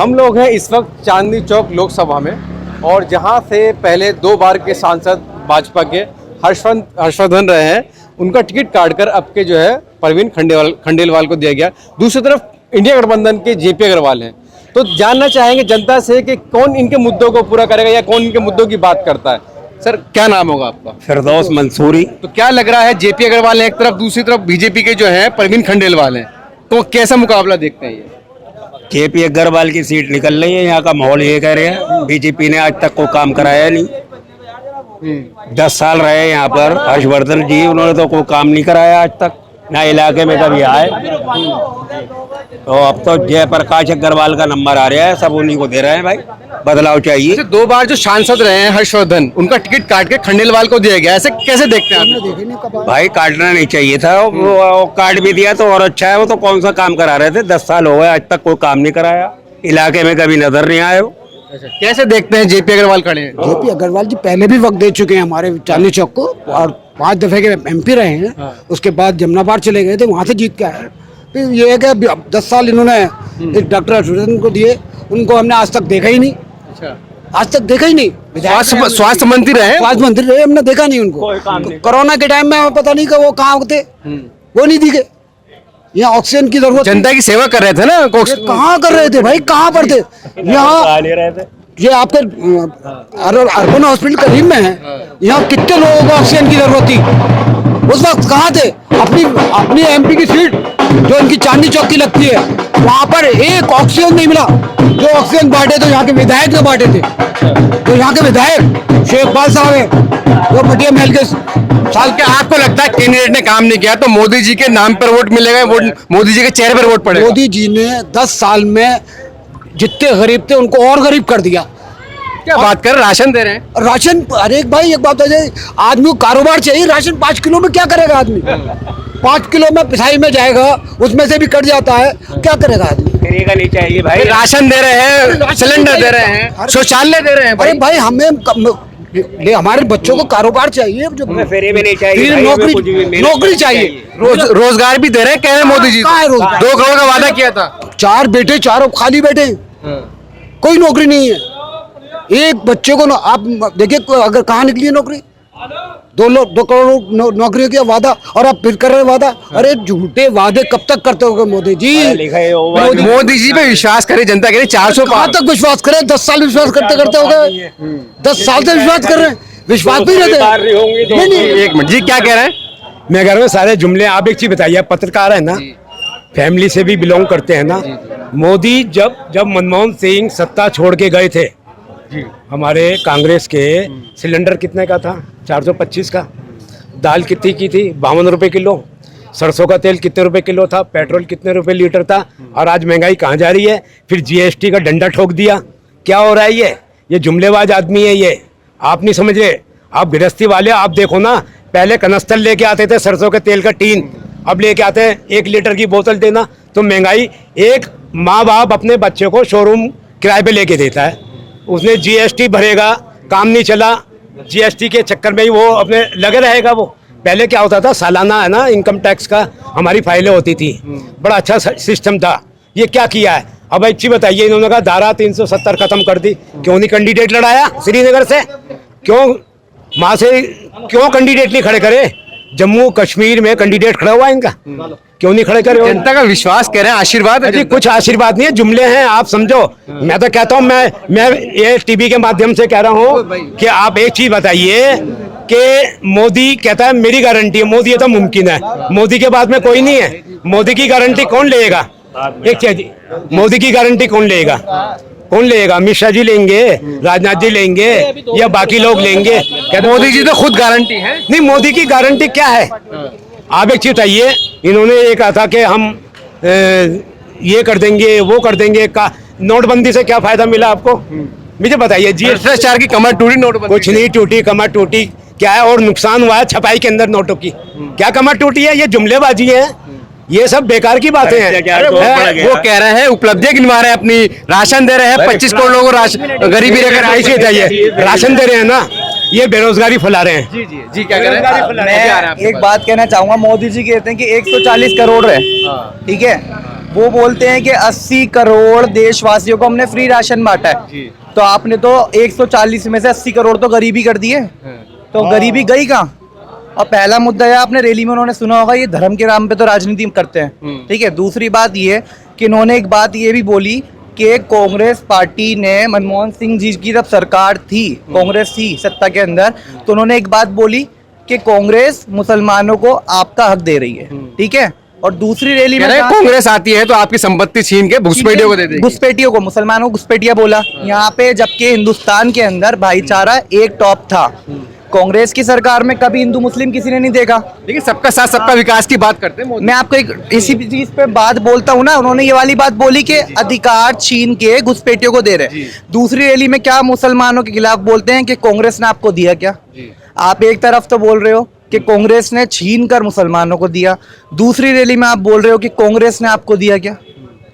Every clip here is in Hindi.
हम लोग हैं इस वक्त चांदनी चौक लोकसभा में, और जहां से पहले 2 बार के सांसद भाजपा के हर्षवर्धन रहे हैं, उनका टिकट काटकर अब के जो है परवीन खंडेलवाल को दिया गया। दूसरी तरफ इंडिया गठबंधन के जेपी अग्रवाल हैं। तो जानना चाहेंगे जनता से कि कौन इनके मुद्दों को पूरा करेगा या कौन इनके मुद्दों की बात करता है। सर, क्या नाम होगा आपका? फिरदौस मंसूरी। तो क्या लग रहा है, जेपी अग्रवाल है एक तरफ, दूसरी तरफ बीजेपी के जो है परवीन खंडेलवाल हैं, तो कैसा मुकाबला देखते हैं ये? जेपी अग्रवाल की सीट निकल रही है। यहाँ का माहौल ये कह रहे हैं, बीजेपी ने आज तक कोई काम कराया नहीं। 10 साल रहे यहाँ पर हर्षवर्धन जी, उन्होंने तो कोई काम नहीं कराया आज तक, ना इलाके में कभी आए। तो अब तो जयप्रकाश अग्रवाल का नंबर आ रहा है, सब उन्हीं को दे रहे हैं। भाई बदलाव चाहिए। 2 बार जो सांसद रहे हैं हर्षवर्धन, उनका टिकट काट के खंडेलवाल को दिया गया, ऐसे कैसे देखते हैं आप? भाई काटना नहीं चाहिए था, वो काट भी दिया तो और अच्छा है। वो तो कौन सा काम करा रहे थे, 10 साल हो गए आज तक कोई काम नहीं कराया, इलाके में कभी नजर नहीं आए। कैसे देखते हैं जेपी अग्रवाल खड़े हैं? जेपी अग्रवाल जी पहले भी वक्त दे चुके हैं हमारे चांदनी चौक को, और 5 दफे के एमपी रहे हैं। उसके बाद जमनाबाद चले गए थे, वहां से जीत के आए। फिर ये है कि 10 साल इन्होंने डॉक्टर हर्षवर्धन को दिए, उनको हमने आज तक देखा ही नहीं। आज तक देखा ही नहीं। स्वास्थ्य मंत्री रहे, हमने देखा नहीं उनको। कोरोना के टाइम में पता नहीं कि वो कहाँ थे, वो नहीं दिखे। यहाँ ऑक्सीजन की जरूरत, जनता की सेवा कर रहे थे ना, कहाँ कर रहे थे भाई, कहाँ पर थे? यहाँ ये आपके अर्बन हॉस्पिटल करीब में है, यहाँ कितने लोगों को ऑक्सीजन की जरूरत थी, उस वक्त कहाँ थे? अपनी एमपी की सीट जो इनकी चांदनी चौक की लगती है, वहाँ पर एक ऑक्सीजन नहीं मिला। जो ऑक्सीजन बांटे तो यहाँ के विधायक ने बांटे थे। तो यहाँ के विधायक शेखपाल साहब है, वो मटिया महल के साल के। आपको लगता है कैंडिडेट ने काम नहीं किया तो मोदी जी के नाम पर वोट मिलेगा, मोदी जी के चेहरे पर वोट पड़ेगा? मोदी जी ने 10 साल में जितने गरीब थे उनको और गरीब कर दिया। क्या बात कर, राशन दे रहे हैं? राशन, अरे भाई एक बात है, आदमी को कारोबार चाहिए। राशन 5 किलो में क्या करेगा आदमी? 5 किलो में पिसाई में जाएगा, उसमें से भी कट जाता है, क्या करेगा आदमी? करेगा नहीं चाहिए भाई। राशन दे रहे हैं, सिलेंडर दे रहे हैं, शौचालय दे रहे हैं। अरे भाई हमें हमारे बच्चों को कारोबार चाहिए, जो फेरे में नहीं चाहिए, नौकरी चाहिए, रोजगार भी दे रहे हैं, कह रहे हैं मोदी जी। 2 करोड़ का वादा किया था। 4 बेटे, 4 खाली बेटे, कोई नौकरी नहीं है। एक बच्चे को आप देखिए, अगर कहाँ निकली है नौकरी? 2 करोड़ नौकरियों का वादा, और आप फिर कर रहे वादा। अरे झूठे वादे कब तक करते होगे मोदी जी? मोदी जी पे विश्वास करे जनता के लिए। 400 कहाँ तक विश्वास करे? 10 साल विश्वास करते करते हो गए। 10 साल से विश्वास कर रहे हैं, विश्वास भी रहते। नहीं, एक मिनट जी, क्या कह रहे हैं? मैं कह रहा हूँ सारे जुमले। आप एक चीज बताइए, आप पत्रकार है ना, फैमिली से भी बिलोंग करते हैं ना। मोदी जब मनमोहन सिंह सत्ता छोड़ के गए थे, हमारे कांग्रेस के, सिलेंडर कितने का था? 425 का। दाल कितनी की थी? 52 रुपए किलो। सरसों का तेल कितने रुपए किलो था? पेट्रोल कितने रुपए लीटर था? और आज महंगाई कहाँ जा रही है? फिर जीएसटी का डंडा ठोक दिया। क्या हो रहा है ये जुमलेबाज आदमी है ये। आप नहीं समझ रहे, आप गृहस्थी वाले। आप देखो ना, पहले कनस्तर लेके आते थे सरसों के तेल का टीन, अब लेके आते हैं 1 लीटर की बोतल देना। तो महंगाई, एक माँ बाप अपने बच्चे को शोरूम किराए पे लेके देता है, उसने जीएसटी भरेगा, काम नहीं चला, जीएसटी के चक्कर में ही वो अपने लगे रहेगा। वो पहले क्या होता था, सालाना है ना इनकम टैक्स का हमारी फाइलें होती थी, बड़ा अच्छा सिस्टम था। ये क्या किया है? अब अच्छी बताइए, इन्होंने कहा धारा 370 खत्म कर दी। क्यों नहीं कैंडिडेट लड़ाया श्रीनगर से? क्यों वहां से क्यों कैंडिडेट नहीं खड़े करे? जम्मू कश्मीर में कैंडिडेट खड़ा हुआ इनका, क्यों नहीं खड़े करे? जनता का विश्वास कह रहे हैं, आशीर्वाद है। जी कुछ आशीर्वाद नहीं है, जुमले हैं, आप समझो। मैं तो कहता हूँ, मैं ये टीवी के माध्यम से कह रहा हूँ कि आप एक चीज बताइए कि मोदी कहता है मेरी गारंटी है, मोदी ये तो मुमकिन है, मोदी के बाद में कोई नहीं है। मोदी की गारंटी कौन लेगा? एक चीज, मोदी की गारंटी कौन लेगा? अमित शाह जी लेंगे, राजनाथ जी लेंगे, या बाकी लोग लेंगे? कहते मोदी जी तो खुद गारंटी है। नहीं, मोदी की गारंटी क्या है? आप एक चीज बताइए, इन्होंने ये कहा था कि हम ये कर देंगे, वो कर देंगे। का नोटबंदी से क्या फायदा मिला आपको? मुझे बताइए। भ्रष्टाचार की कमर टूटी नोटबंदी? कुछ नहीं टूटी, कमर टूटी क्या है? और नुकसान हुआ है छपाई के अंदर नोटों की। क्या कमर टूटी है? ये जुमलेबाजी है, ये सब बेकार की बातें हैं। वो कह रहे हैं उपलब्धियां गिनवा रहे हैं अपनी, राशन दे रहे हैं, 25 करोड़ लोगों को राशन, गरीबी रेखा चाहिए, राशन दे रहे हैं ना, ये बेरोजगारी फैला रहे हैं। जी क्या कह रहे हैं? मैं एक बात कहना चाहूंगा, मोदी जी कहते हैं कि 140 करोड़ है, ठीक है, वो बोलते हैं कि 80 करोड़ देशवासियों को हमने फ्री राशन बांटा है, तो आपने तो 140 में से 80 करोड़ तो गरीबी कर दिए, तो गरीबी गई कहाँ? और पहला मुद्दा है, आपने रैली में उन्होंने सुना होगा, ये धर्म के नाम पे तो राजनीति करते हैं, ठीक है। दूसरी बात ये कि इन्होंने एक बात ये भी बोली कि कांग्रेस पार्टी ने, मनमोहन सिंह जी की जब सरकार थी, कांग्रेस थी सत्ता के अंदर, तो उन्होंने एक बात बोली कि कांग्रेस मुसलमानों को आपका हक दे रही है, ठीक है। और दूसरी रैली में कांग्रेस आती है तो आपकी संपत्ति छीन के घुसपैठियों को दे देगी, घुसपैठियों को, मुसलमानों को घुसपैठिया बोला यहाँ पे, जबकि हिंदुस्तान के अंदर भाईचारा एक टॉप था। कांग्रेस की सरकार में कभी हिंदू मुस्लिम किसी ने नहीं देखा। लेकिन सबका साथ सबका विकास की बात करते हैं मोदी। मैं आपको एक इसी चीज पे बात बोलता हूँ ना, उन्होंने ये वाली बात बोली कि अधिकार छीन के घुसपैठियों को दे रहे। दूसरी रैली में क्या मुसलमानों के खिलाफ बोलते हैं कि कांग्रेस ने आपको दिया क्या? आप एक तरफ तो बोल रहे हो कि कांग्रेस ने छीन कर मुसलमानों को दिया, दूसरी रैली में आप बोल रहे हो कि कांग्रेस ने आपको दिया क्या?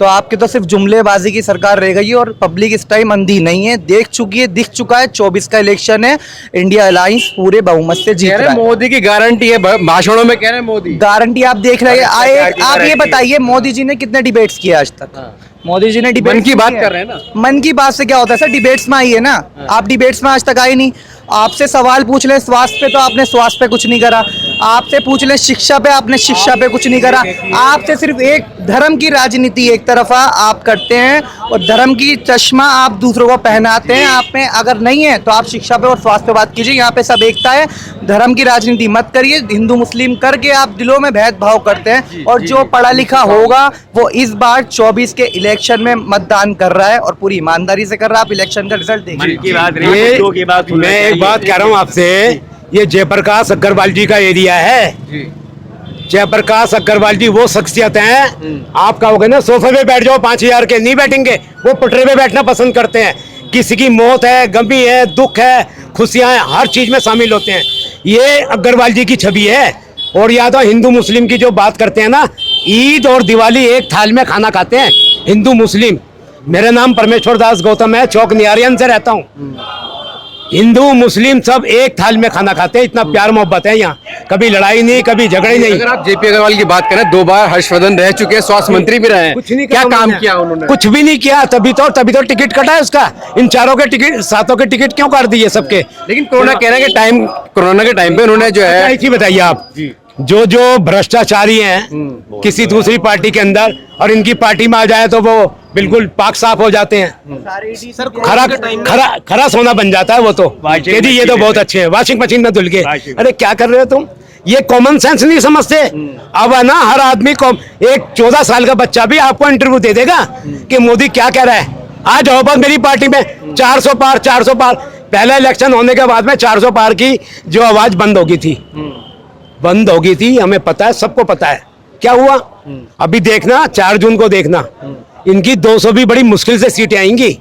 तो आपकी तो सिर्फ जुमलेबाजी की सरकार रह गई है, और पब्लिक इस टाइम अंधी नहीं है, देख चुकी है, दिख चुका है। 24 का इलेक्शन है, इंडिया अलायंस पूरे बहुमत से जीत रहा है। मोदी की गारंटी है, भाषणों में कह रहे हैं मोदी गारंटी आप देख रहे हैं। आप ये बताइए, मोदी जी ने कितने डिबेट्स किए आज तक? मोदी जी ने डिबेट मन की बात कर रहे हैं ना, मन की बात से क्या होता है सर? डिबेट्स में आई है ना, आप डिबेट्स में आज तक आए नहीं। आपसे सवाल पूछ ले स्वास्थ्य पे, तो आपने स्वास्थ्य पे कुछ नहीं करा। आपसे पूछ ले शिक्षा पे, आपने शिक्षा पे कुछ नहीं करा। आपसे सिर्फ एक धर्म की राजनीति एक तरफा आप करते हैं, और धर्म की चश्मा आप दूसरों को पहनाते हैं। आप में अगर नहीं है तो आप शिक्षा पे और स्वास्थ्य पे बात कीजिए, यहाँ पे सब एकता है। धर्म की राजनीति मत करिए, हिंदू मुस्लिम करके आप दिलों में भेदभाव करते हैं। और जो पढ़ा लिखा होगा वो इस बार 24 के इलेक्शन में मतदान कर रहा है, और पूरी ईमानदारी से कर रहा है। आप इलेक्शन का रिजल्ट देखिए। मैं एक बात कह रहा हूँ आपसे, ये जयप्रकाश अग्रवाल जी का एरिया है। जयप्रकाश अग्रवाल जी वो शख्सियत हैं, आप कहोगे ना सोफे पे बैठ जाओ 5000 के, नहीं बैठेंगे। वो पटरे पे बैठना पसंद करते हैं। किसी की मौत है, गमी है, दुख है, खुशियां हैं, हर चीज में शामिल होते हैं। ये अग्रवाल जी की छवि है। और या तो हिंदू मुस्लिम की जो बात करते हैं ना, ईद और दिवाली एक थाल में खाना खाते हैं हिंदू मुस्लिम। मेरा नाम परमेश्वर दास गौतम है, चौक नियारियन से रहता हूँ। हिंदू मुस्लिम सब एक थाल में खाना खाते हैं, इतना प्यार मोहब्बत है यहाँ। कभी लड़ाई नहीं, कभी झगड़े नहीं। अगर आप जेपी अग्रवाल की बात करें, 2 बार हर्षवर्धन रह चुके हैं, स्वास्थ्य मंत्री भी रहे हैं, कुछ नहीं क्या काम किया उन्होंने? कुछ भी नहीं किया। तभी तो टिकट कटा है उसका। इन चारों के टिकट, सातों के टिकट क्यों काट दिए सबके? लेकिन कोरोना कह रहे हैं कि कोरोना के टाइम पे उन्होंने जो है, ऐसी बताइए आप, जो भ्रष्टाचारी हैं किसी दूसरी पार्टी के अंदर, और इनकी पार्टी में आ जाए तो वो बिल्कुल पाक साफ हो जाते हैं। खरा सोना बन जाता है वो तो। जी ये तो बहुत अच्छे हैं, वॉशिंग मशीन में धुल के। अरे क्या कर रहे हो तुम? ये कॉमन सेंस नहीं समझते। अब है ना, हर आदमी को, एक 14 साल का बच्चा भी आपको इंटरव्यू दे देगा कि मोदी क्या कह रहा है। आज जाओ बस मेरी पार्टी में 400 पार 400 पार। पहला इलेक्शन होने के बाद में 400 पार की जो आवाज बंद हो गई थी, हमें पता है, सबको पता है क्या हुआ। अभी देखना, 4 जून को देखना, इनकी 200 भी बड़ी मुश्किल से सीटें आएंगी।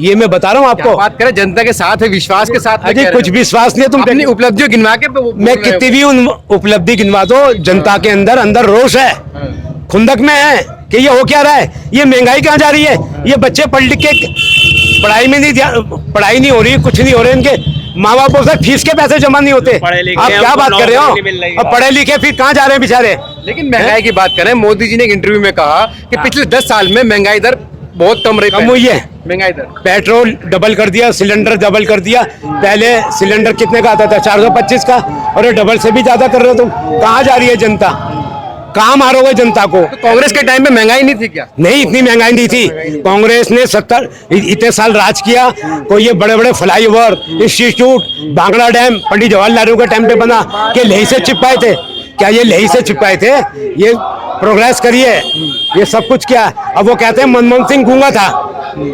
ये मैं बता रहा हूँ आपको। बात करें जनता के साथ है, विश्वास के साथ। अजय कुछ विश्वास नहीं है। तुम अपनी उपलब्धियों गिनवा के मैं कितनी भी उपलब्धि गिनवा दो, जनता के अंदर रोष है, खुंदक में है कि ये हो क्या रहा है, ये महंगाई कहाँ जा रही है, ये बच्चे पढ़ लिख के पढ़ाई नहीं हो रही, कुछ नहीं हो रहे। इनके माँ बाप बोलते फीस के पैसे जमा नहीं होते। आप क्या बात कर रहे हो? अब पढ़े लिखे फिर कहाँ जा रहे हैं बेचारे? लेकिन महंगाई की बात करें, मोदी जी ने एक इंटरव्यू में कहा कि पिछले 10 साल में महंगाई दर बहुत कम हुई है। महंगाई दर, पेट्रोल डबल कर दिया, सिलेंडर डबल कर दिया। पहले सिलेंडर कितने का आता था? 425 का, और ये डबल से भी ज्यादा कर रहे हो तुम। कहाँ जा रही है जनता? कहाँ मारोगे जनता को? तो कांग्रेस के टाइम में महंगाई नहीं थी क्या? नहीं, इतनी महंगाई नहीं थी। कांग्रेस ने 70 इतने साल राज किया। कोई ये बड़े बड़े flyover, institute, bhangra dam Pandit Jawaharlal Nehru के टाइम पे बना के लेही से चिपकाए थे क्या? ये लेही से चिपकाए थे? ये प्रोग्रेस करिए, ये सब कुछ क्या? अब वो कहते हैं मनमोहन सिंह गूंगा था,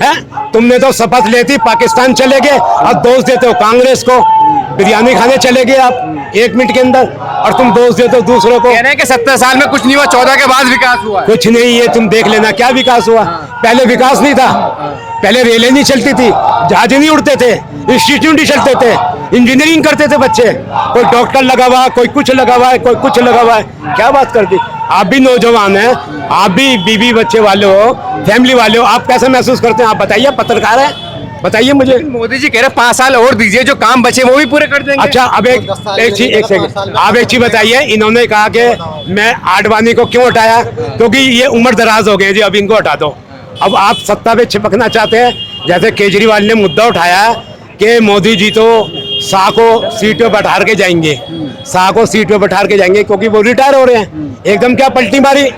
है? तुमने तो शपथ लेती पाकिस्तान चले गए, अब दोष देते हो कांग्रेस को। बिरयानी खाने चले गए आप 1 मिनट के अंदर, और तुम दोष देते हो दूसरों को। कह रहे हैं कि 70 साल में कुछ नहीं हुआ, 14 के बाद विकास हुआ। कुछ नहीं, ये तुम देख लेना क्या विकास हुआ। पहले विकास नहीं था, पहले रेलें नहीं चलती थी, जहाज नहीं उड़ते थे, इंस्टीट्यूट नहीं चलते थे, इंजीनियरिंग करते थे बच्चे। कोई डॉक्टर लगा हुआ, कोई कुछ लगा हुआ है, कोई कुछ लगा हुआ है। क्या बात करती? आप भी नौजवान हैं, आप भी बीवी बच्चे वाले हो, फैमिली वाले हो, आप कैसे महसूस करते हैं? आप बताइए, पत्रकार है, बताइए मुझे। मोदी जी कह रहे 5 साल और दीजिए, जो काम बचे वो भी पूरे कर देंगे। अच्छा, अब एक चीज, एक सेकंड, आप एक चीज बताइए। इन्होंने कहा कि मैं आडवाणी को क्यों हटाया, क्योंकि ये उम्र दराज हो गए जी, अब इनको हटा दो। अब आप सत्ता पे चिपकना चाहते हैं, जैसे केजरीवाल ने मुद्दा उठाया कि मोदी जी तो शाह को सीट पे बैठा के जाएंगे, शाह को सीट पे बैठा के जाएंगे क्योंकि वो रिटायर हो रहे हैं। एकदम क्या पलटी मारी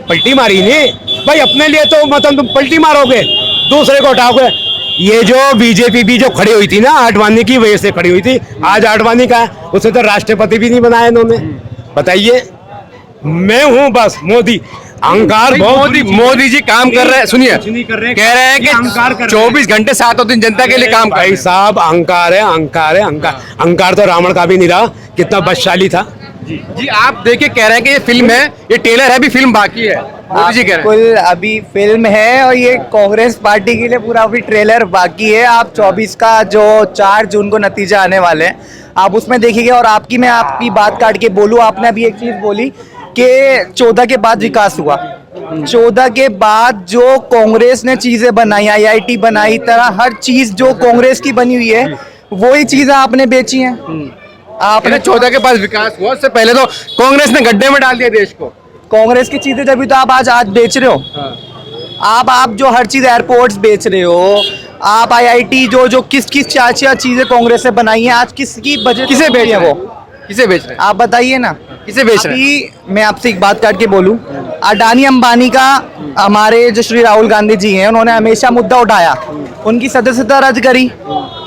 नहीं भाई, अपने लिए तो मतलब तुम पलटी मारोगे, दूसरे को उठाओगे। ये जो बीजेपी भी जो खड़ी हुई थी ना, आडवाणी की वजह से खड़ी हुई थी। आज आडवाणी का है, उसे तो राष्ट्रपति भी नहीं बनाया इन्होंने। बताइए, मैं हूं बस मोदी। अहंकार बहुत। मोदी जी काम कर रहे हैं, सुनिए, कह कह रहे हैं कि 24 घंटे 7 दिन जनता के लिए काम कर रहे भाई हैं। साहब, अहंकार है, अहंकार है, अहंकार तो रावण का भी नहीं रहा, कितना बदशाली था। जी आप देखिए, कह रहे हैं कि ये फिल्म है, ये ट्रेलर है, अभी फिल्म बाकी है। मोदी जी कह रहे हैं बिल्कुल, अभी फिल्म है और ये कांग्रेस पार्टी के लिए पूरा अभी ट्रेलर बाकी है। आप 24 का जो 4 जून को नतीजा आने वाले हैं, आप उसमें देखिएगा। और मैं आपकी बात काट के बोलूँ, आपने अभी एक चीज बोली कि 14 के बाद विकास हुआ। 14 के बाद जो कांग्रेस ने चीजें बनाई, IIT बनाई, तरह हर चीज जो कांग्रेस की बनी हुई है, वही चीजें आपने बेची हैं। आपने 14 के पास विकास हुआ, उससे पहले तो कांग्रेस ने गड्ढे में डाल दिया देश को। कांग्रेस की चीजें तभी तो आप आज बेच रहे हो। आप जो हर चीज एयरपोर्ट्स बेच रहे हो, आप IIT जो किस चार चीजें कांग्रेस से बनाई हैं, आज किसकी बजट, किसे बेच रहे हैं? किसे बेच रहे हैं? आप बताइए ना, किसे बेच रहे हैं? अभी मैं आपसे एक बात काट के बोलूं, अडानी अंबानी का हमारे जो श्री राहुल गांधी जी हैं, उन्होंने हमेशा मुद्दा उठाया, उनकी सदस्यता रद्द करी,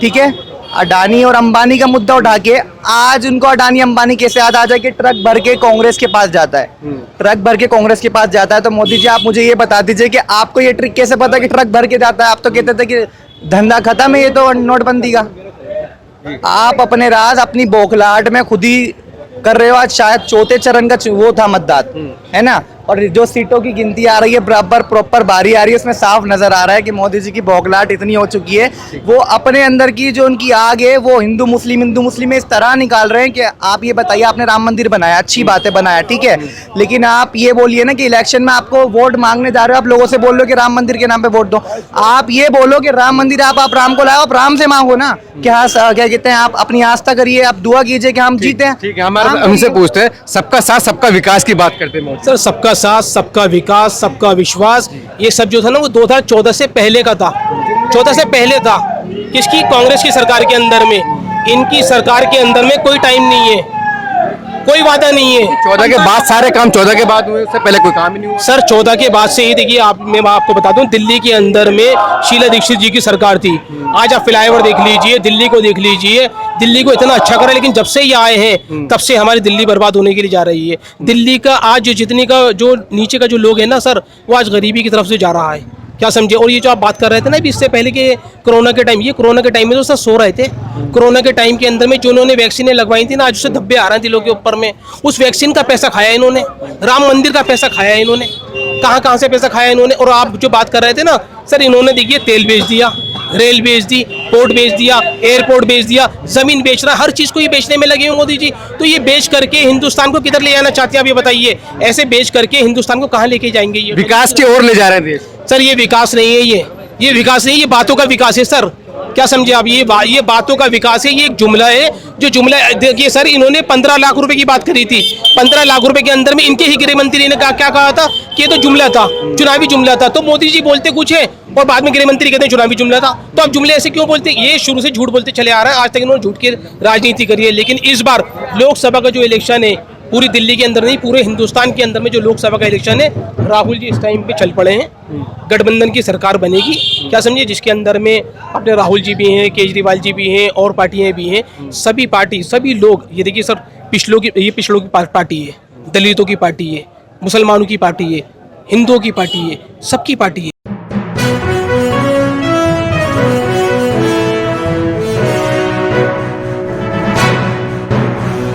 ठीक है। अडानी और अंबानी का मुद्दा उठा के आज उनको अडानी अंबानी कैसे याद आ जाए कि ट्रक भर के कांग्रेस के पास जाता है, ट्रक भर के कांग्रेस के पास जाता है। तो मोदी जी, आप मुझे ये बता दीजिए कि आपको ये ट्रिक कैसे पता कि ट्रक भर के जाता है? आप तो कहते थे कि धंधा खत्म है ये तो नोटबंदी का। आप अपने राज अपनी बौखलाहट में खुद ही कर रहे हो। आज शायद चौथे चरण का वो था मतदान, है ना, और जो सीटों की गिनती आ रही है, बराबर प्रॉपर बारी आ रही है, उसमें साफ नजर आ रहा है कि मोदी जी की बौखलाहट इतनी हो चुकी है, वो अपने अंदर की जो उनकी आग है, वो हिंदू मुस्लिम इस तरह निकाल रहे हैं कि आप ये बताइए, आपने राम मंदिर बनाया, अच्छी बात है, बनाया, ठीक है, लेकिन आप ये बोलिए ना कि इलेक्शन में आपको वोट मांगने जा रहे हो, आप लोगों से बोल रहे हो कि राम मंदिर के नाम पे वोट दो। आप ये बोलो कि राम मंदिर, आप राम को लाओ, आप राम से मांगो ना कि हाँ, क्या कहते हैं, आप अपनी आस्था करिए, आप दुआ कीजिए कि हम जीते हैं। ठीक है, हमारे हमसे पूछते हैं, सबका साथ सबका विकास की बात करते हैं। सर, सबका साथ, सबका विकास, सबका विश्वास, ये सब जो था ना, वो 2014 से पहले का था। 14 से पहले था किसकी? कांग्रेस की सरकार के अंदर में। इनकी सरकार के अंदर में कोई टाइम नहीं है, कोई वादा नहीं है। 14 के बाद सारे काम 14 के बाद हुए, उससे पहले कोई काम ही नहीं हुआ। सर, 14 के बाद से ही देखिए, मैं आपको बता दूं, दिल्ली के अंदर में शीला दीक्षित जी की सरकार थी। आज आप फ्लाईओवर देख लीजिए, दिल्ली को देख लीजिए, दिल्ली को इतना अच्छा करा, लेकिन जब से ये आए हैं तब से हमारी दिल्ली बर्बाद होने के लिए जा रही है। दिल्ली का आज जितनी का जो नीचे का जो लोग है ना सर, वो आज गरीबी की तरफ से जा रहा है, क्या समझे। और ये जो आप बात कर रहे थे ना अभी इससे पहले के कोरोना के टाइम, ये कोरोना के टाइम में तो सर सो रहे थे। कोरोना के टाइम के अंदर में जो उन्होंने वैक्सीनें लगवाई थी ना, आज उससे धब्बे आ रहे हैं दिलों के ऊपर में। उस वैक्सीन का पैसा खाया इन्होंने, राम मंदिर का पैसा खाया इन्होंने, कहाँ से पैसा खाया इन्होंने। और आप जो बात कर रहे थे ना सर, इन्होंने देखिए तेल बेच दिया, रेल बेच दी, पोर्ट बेच दिया, एयरपोर्ट बेच दिया, जमीन बेच रहा है, हर चीज को ये बेचने में लगे हुए मोदी जी। तो ये बेच करके हिंदुस्तान को किधर ले जाना चाहते हैं आप ये बताइए? ऐसे बेच करके हिंदुस्तान को कहाँ लेके जाएंगे ये? विकास की ओर ले जा रहे हैं देश। सर, ये विकास नहीं है, ये विकास नहीं है, ये बातों का विकास है सर। क्या समझे आप? ये बातों का विकास है, ये एक जुमला है। जो जुमला देखिए सर, इन्होंने 15 लाख रुपए की बात करी थी। 15 लाख रुपए के अंदर में इनके ही गृह मंत्री ने क्या कहा था कि ये तो जुमला था, चुनावी जुमला था। तो मोदी जी बोलते कुछ है और बाद में गृह मंत्री कहते हैं चुनावी जुमला था। तो आप जुमले ऐसे क्यों बोलते हैं? ये शुरू से झूठ बोलते चले आ रहा है, आज तक इन्होंने झूठ की राजनीति करी है। लेकिन इस बार लोकसभा का जो इलेक्शन है, पूरी दिल्ली के अंदर नहीं, पूरे हिंदुस्तान के अंदर में जो लोकसभा का इलेक्शन है, राहुल जी इस टाइम पे चल पड़े हैं। गठबंधन की सरकार बनेगी, क्या समझिए, जिसके अंदर में अपने राहुल जी भी हैं, केजरीवाल जी भी हैं, और पार्टियां भी हैं। सभी पार्टी, सभी लोग, ये देखिए सर, पिछड़ों की पार्टी है, दलितों की पार्टी है, मुसलमानों की पार्टी है, हिंदुओं की पार्टी है, सबकी पार्टी है।